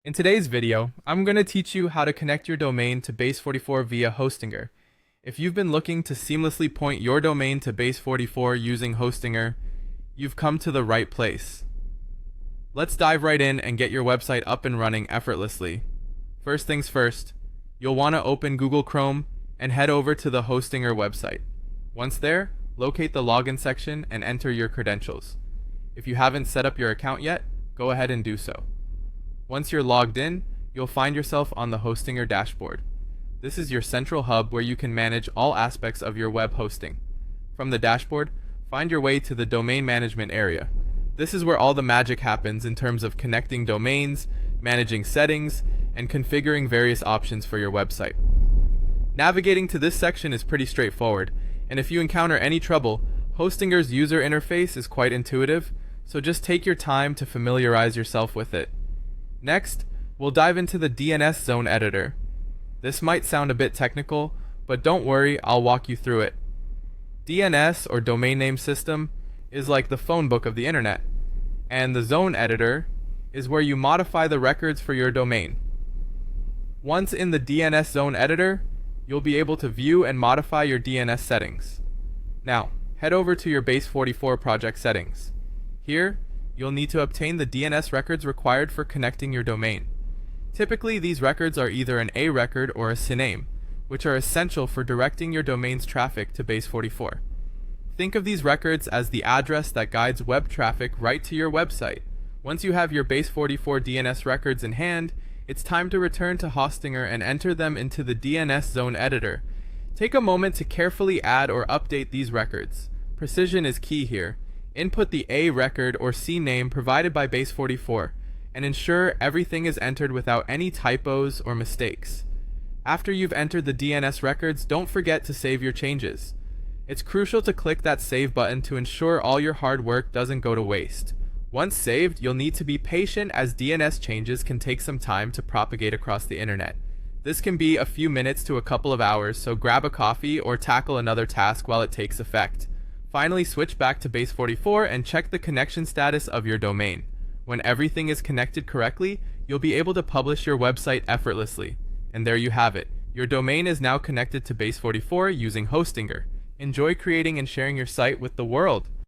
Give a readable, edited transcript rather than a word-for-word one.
In today's video, I'm going to teach you how to connect your domain to Base44 via Hostinger. If you've been looking to seamlessly point your domain to Base44 using Hostinger, you've come to the right place. Let's dive right in and get your website up and running effortlessly. First things first, you'll want to open Google Chrome and head over to the Hostinger website. Once there, locate the login section and enter your credentials. If you haven't set up your account yet, go ahead and do so. Once you're logged in, you'll find yourself on the Hostinger dashboard. This is your central hub where you can manage all aspects of your web hosting. From the dashboard, find your way to the domain management area. This is where all the magic happens in terms of connecting domains, managing settings, and configuring various options for your website. Navigating to this section is pretty straightforward, and if you encounter any trouble, Hostinger's user interface is quite intuitive, so just take your time to familiarize yourself with it. Next, we'll dive into the DNS zone editor. This might sound a bit technical, but don't worry, I'll walk you through it. DNS, or domain name system, is like the phone book of the internet, and the zone editor is where you modify the records for your domain. Once in the DNS zone editor, you'll be able to view and modify your DNS settings. Now, head over to your Base44 project settings. Here, you'll need to obtain the DNS records required for connecting your domain. Typically, these records are either an A record or a CNAME, which are essential for directing your domain's traffic to Base44. Think of these records as the address that guides web traffic right to your website. Once you have your Base44 DNS records in hand, it's time to return to Hostinger and enter them into the DNS zone editor. Take a moment to carefully add or update these records. Precision is key here. Input the A record or CNAME provided by Base44 and ensure everything is entered without any typos or mistakes. After you've entered the DNS records, don't forget to save your changes. It's crucial to click that save button to ensure all your hard work doesn't go to waste. Once saved, you'll need to be patient as DNS changes can take some time to propagate across the internet. This can be a few minutes to a couple of hours, so grab a coffee or tackle another task while it takes effect. Finally, switch back to Base44 and check the connection status of your domain. When everything is connected correctly, you'll be able to publish your website effortlessly. And there you have it. Your domain is now connected to Base44 using Hostinger. Enjoy creating and sharing your site with the world.